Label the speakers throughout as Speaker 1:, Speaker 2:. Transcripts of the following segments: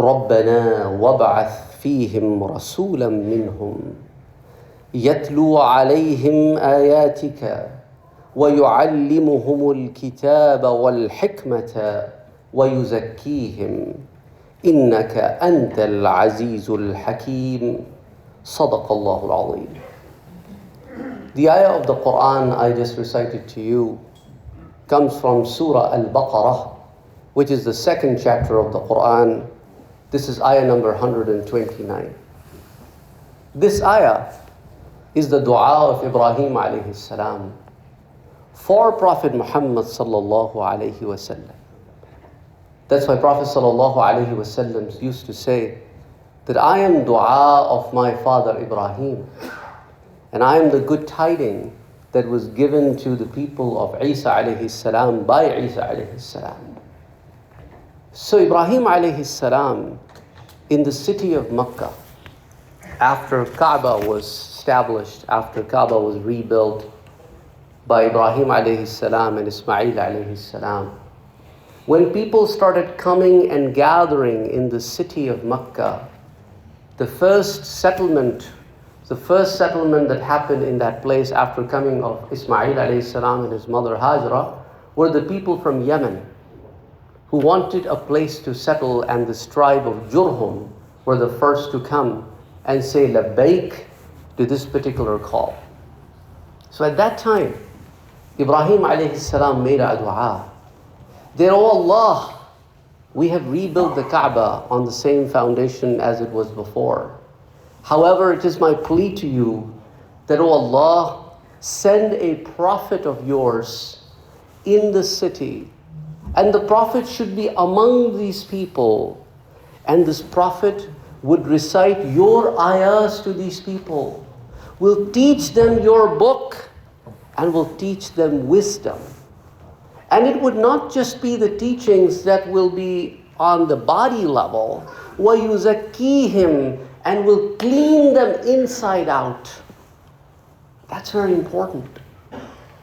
Speaker 1: ربنا وابعث فيهم رسولا منهم يتلو عليهم آياتك ويعلمهم الكتاب والحكمة ويزكيهم إنك أنت العزيز الحكيم صدق الله العظيم. The ayah of the Quran I just recited to you comes from Surah Al-Baqarah, which is the second chapter of the Quran. This is ayah number 129. This ayah is the dua of Ibrahim alayhi salam for Prophet Muhammad sallallahu alayhi wasallam. That's why Prophet sallallahu alayhi wasallam used to say that I am dua of my father Ibrahim, and I am the good tidings that was given to the people of Isa alayhi salam by Isa alayhi salam. So Ibrahim alayhi salam in the city of Makkah, after Kaaba was established, after Kaaba was rebuilt by Ibrahim alayhi salam and Ismail alayhi salam, when people started coming and gathering in the city of Makkah, the first settlement that happened in that place after coming of Ismail alayhi salam and his mother Hajra were the people from Yemen who wanted a place to settle, and this tribe of Jurhum were the first to come and say labbaik to this particular call. So at that time, Ibrahim alayhi salam made a dua. That, oh Allah, we have rebuilt the Kaaba on the same foundation as it was before. However, it is my plea to you that, oh Allah, send a prophet of yours in the city, and the prophet should be among these people, and this prophet would recite your ayahs to these people, will teach them your book, and will teach them wisdom. And it would not just be the teachings that will be on the body level, وَيُزَكِّيهِمْ, and will clean them inside out. That's very important.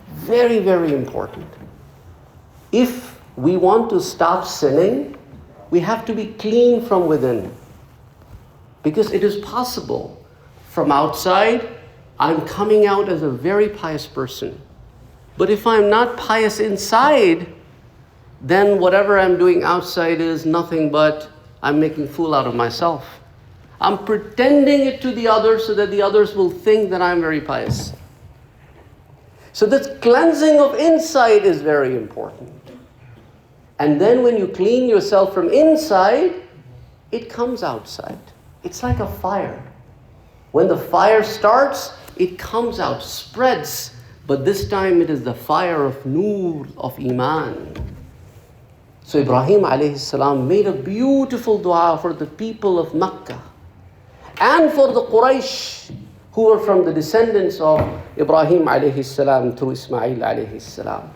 Speaker 1: Very, very important. If we want to stop sinning, we have to be clean from within. Because it is possible, from outside, I'm coming out as a very pious person. But if I'm not pious inside, then whatever I'm doing outside is nothing but I'm making a fool out of myself. I'm pretending it to the others so that the others will think that I'm very pious. So this cleansing of inside is very important. And then when you clean yourself from inside, it comes outside. It's like a fire. When the fire starts, it comes out, spreads. But this time it is the fire of Noor, of Iman. So Ibrahim alayhi salam made a beautiful dua for the people of Makkah and for the Quraysh who were from the descendants of Ibrahim alayhi salam through Ismail alayhi salam.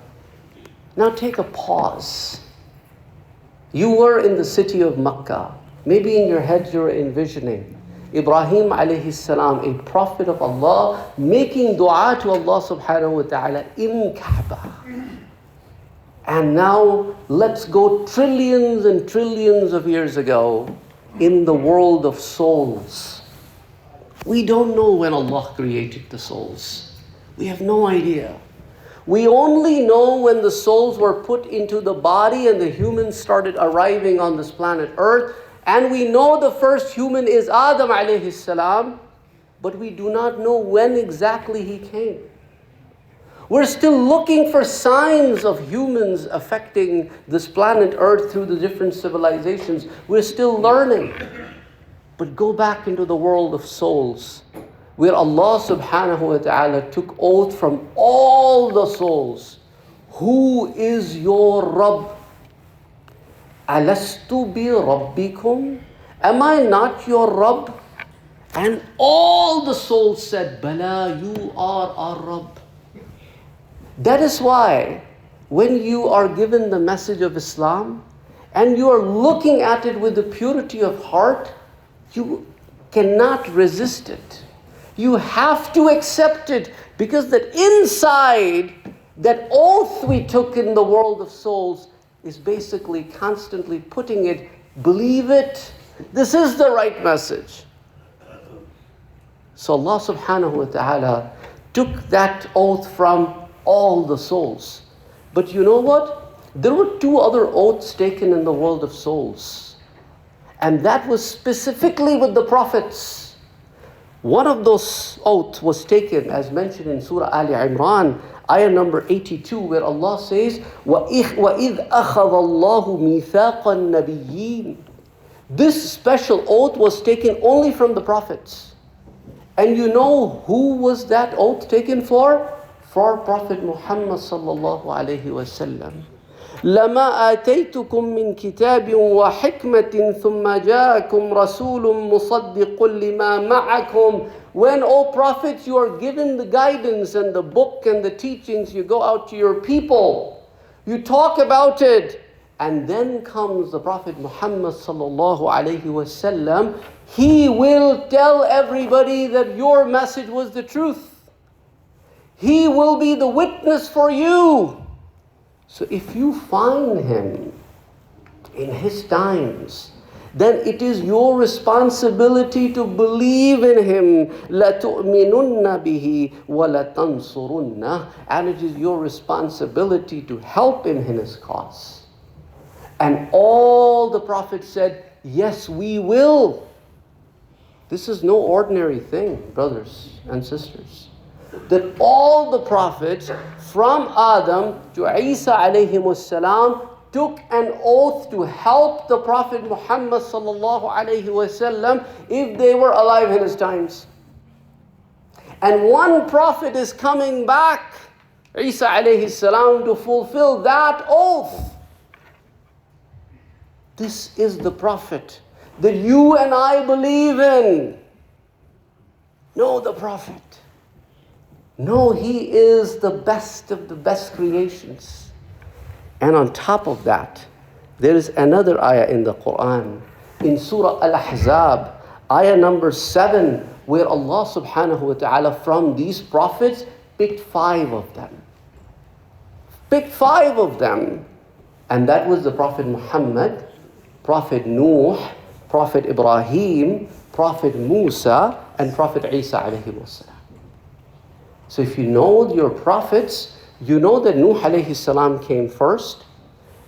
Speaker 1: Now take a pause. You were in the city of Makkah. Maybe in your head you're envisioning Ibrahim alayhi salam, a prophet of Allah, making dua to Allah subhanahu wa ta'ala in Kaaba. And now let's go trillions and trillions of years ago in the world of souls. We don't know when Allah created the souls. We have no idea. We only know when the souls were put into the body and the humans started arriving on this planet Earth. And we know the first human is Adam alayhi salam, but we do not know when exactly he came. We're still looking for signs of humans affecting this planet Earth through the different civilizations. We're still learning. But go back into the world of souls, where Allah subhanahu wa ta'ala took oath from all the souls. Who is your Rabb? Alastu bi Rabbikum? Am I not your Rabb? And all the souls said, Bala, you are our Rabb. That is why when you are given the message of Islam and you are looking at it with the purity of heart, you cannot resist it. You have to accept it, because that inside, that oath we took in the world of souls is basically constantly putting it, believe it, This is the right message. So Allah subhanahu wa ta'ala took that oath from all the souls. But you know what? There were two other oaths taken in the world of souls. And that was specifically with the prophets. One of those oaths was taken, as mentioned in Surah Ali Imran, ayah number 82, where Allah says, وَإِذْ أَخَذَ اللَّهُ مِيثَاقَ النَّبِيِّينَ. This special oath was taken only from the prophets. And you know who was that oath taken for? For Prophet Muhammad sallallahu alayhi wa sallam. لَمَا آتَيْتُكُم مِّن كِتَابٍ وَحِكْمَةٍ ثُمَّ جَاءَكُمْ رَسُولٌ مُصَدِّقٌ لِمَا مَعَكُمْ. When, O prophets, you are given the guidance and the book and the teachings, you go out to your people, you talk about it, and then comes the Prophet Muhammad sallallahu alayhi wa sallam. He will tell everybody that your message was the truth. He will be the witness for you. So if you find him in his times, then it is your responsibility to believe in him. لَتُؤْمِنُنَّ بِهِ وَلَتَنْصُرُنَّهُ. And it is your responsibility to help him in his cause. And all the prophets said, yes, we will. This is no ordinary thing, brothers and sisters. That all the prophets from Adam to Isa alayhi salam took an oath to help the Prophet Muhammad sallallahu alayhi wasallam if they were alive in his times. And one prophet is coming back, Isa alayhi salam, to fulfill that oath. This is the prophet that you and I believe in. Know the prophet. No, he is the best of the best creations. And on top of that, there is another ayah in the Quran, in Surah Al-Ahzab, ayah number 7, where Allah subhanahu wa ta'ala from these prophets picked 5 of them. Picked 5 of them. And that was the Prophet Muhammad, Prophet Nuh, Prophet Ibrahim, Prophet Musa, and Prophet Isa alayhi wasalam. So if you know your prophets, you know that Nuh alayhi salam came first,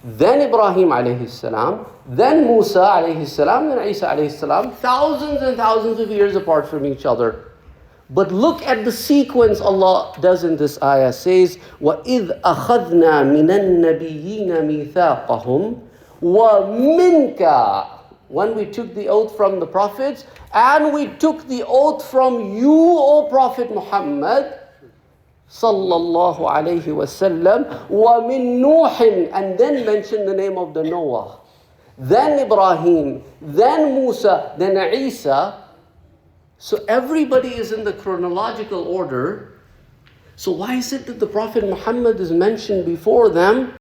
Speaker 1: then Ibrahim alayhi salam, then Musa alayhi salam, then Isa alayhi salam, thousands and thousands of years apart from each other. But look at the sequence Allah does in this ayah. Says, وَإِذْ أَخَذْنَا مِنَ النَّبِيِّينَ مِيثَاقَهُمْ وَمِنْكَ. When we took the oath from the prophets, and we took the oath from you, O Prophet Muhammad sallallahu alayhi wasallam, وَمِن نُوحٍ, and then mention the name of the Noah, then Ibrahim, then Musa, then Isa. So everybody is in the chronological order. So why is it that the Prophet Muhammad is mentioned before them?